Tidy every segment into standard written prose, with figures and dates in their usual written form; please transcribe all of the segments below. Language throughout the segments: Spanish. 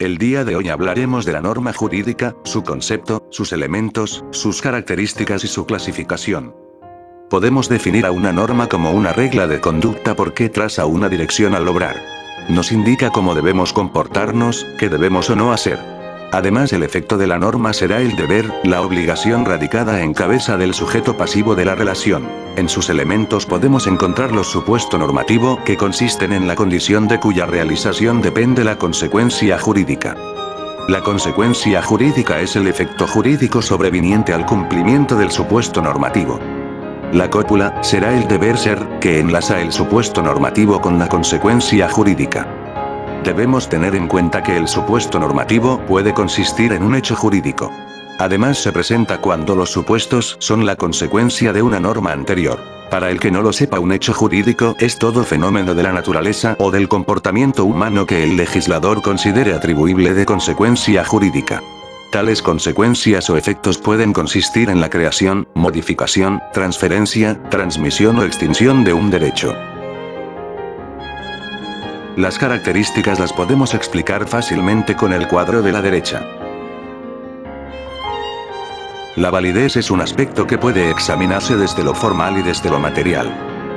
El día de hoy hablaremos de la norma jurídica, su concepto, sus elementos, sus características y su clasificación. Podemos definir a una norma como una regla de conducta porque traza una dirección al obrar. Nos indica cómo debemos comportarnos, qué debemos o no hacer. Además, el efecto de la norma será el deber, la obligación radicada en cabeza del sujeto pasivo de la relación. En sus elementos podemos encontrar los supuesto normativo, que consisten en la condición de cuya realización depende la consecuencia jurídica. La consecuencia jurídica es el efecto jurídico sobreviniente al cumplimiento del supuesto normativo. La cópula será el deber ser, que enlaza el supuesto normativo con la consecuencia jurídica. Debemos tener en cuenta que el supuesto normativo puede consistir en un hecho jurídico. Además, se presenta cuando los supuestos son la consecuencia de una norma anterior. Para el que no lo sepa, un hecho jurídico es todo fenómeno de la naturaleza o del comportamiento humano que el legislador considere atribuible de consecuencia jurídica. Tales consecuencias o efectos pueden consistir en la creación, modificación, transferencia, transmisión o extinción de un derecho. Las características las podemos explicar fácilmente con el cuadro de la derecha. La validez es un aspecto que puede examinarse desde lo formal y desde lo material.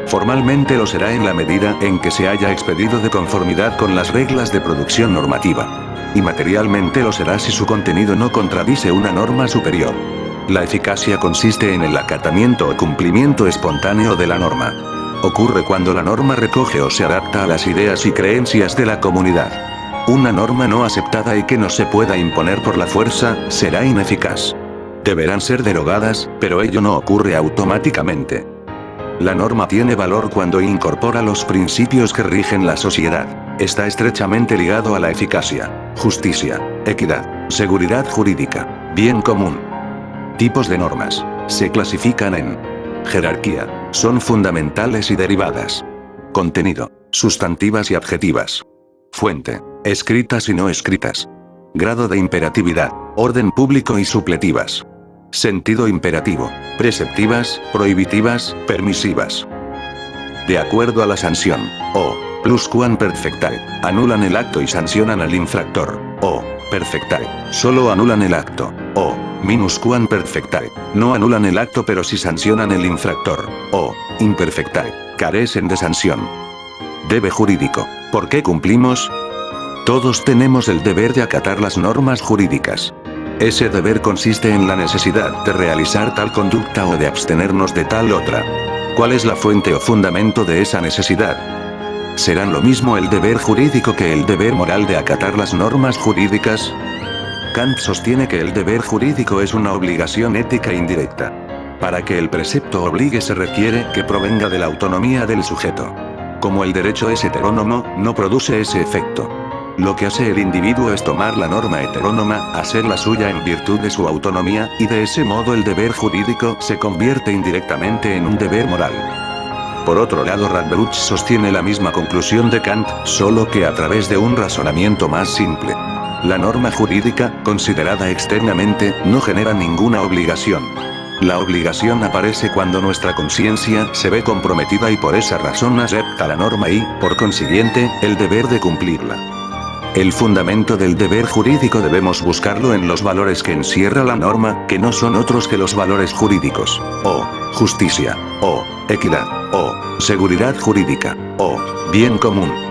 Formalmente lo será en la medida en que se haya expedido de conformidad con las reglas de producción normativa. Y materialmente lo será si su contenido no contradice una norma superior. La eficacia consiste en el acatamiento o cumplimiento espontáneo de la norma. Ocurre cuando la norma recoge o se adapta a las ideas y creencias de la comunidad. Una norma no aceptada y que no se pueda imponer por la fuerza, será ineficaz. Deberán ser derogadas, pero ello no ocurre automáticamente. La norma tiene valor cuando incorpora los principios que rigen la sociedad. Está estrechamente ligado a la eficacia, justicia, equidad, seguridad jurídica, bien común. Tipos de normas. Se clasifican en jerarquía. Son fundamentales y derivadas. Contenido. Sustantivas y adjetivas. Fuente. Escritas y no escritas. Grado de imperatividad. Orden público y supletivas. Sentido imperativo. Preceptivas, prohibitivas, permisivas. De acuerdo a la sanción. O. Pluscuamperfectae. Anulan el acto y sancionan al infractor. O. Perfectae. Solo anulan el acto. O. Minuscuamperfectae. No anulan el acto pero sí sancionan el infractor. O. Imperfectae. Carecen de sanción. Debe jurídico. ¿Por qué cumplimos? Todos tenemos el deber de acatar las normas jurídicas. Ese deber consiste en la necesidad de realizar tal conducta o de abstenernos de tal otra. ¿Cuál es la fuente o fundamento de esa necesidad? ¿Serán lo mismo el deber jurídico que el deber moral de acatar las normas jurídicas? Kant sostiene que el deber jurídico es una obligación ética indirecta. Para que el precepto obligue se requiere que provenga de la autonomía del sujeto. Como el derecho es heterónomo, no produce ese efecto. Lo que hace el individuo es tomar la norma heterónoma, hacerla suya en virtud de su autonomía, y de ese modo el deber jurídico se convierte indirectamente en un deber moral. Por otro lado, Radbruch sostiene la misma conclusión de Kant, solo que a través de un razonamiento más simple. La norma jurídica, considerada externamente, no genera ninguna obligación. La obligación aparece cuando nuestra conciencia se ve comprometida y por esa razón acepta la norma y, por consiguiente, el deber de cumplirla. El fundamento del deber jurídico debemos buscarlo en los valores que encierra la norma, que no son otros que los valores jurídicos, o justicia, o equidad, o seguridad jurídica, o bien común.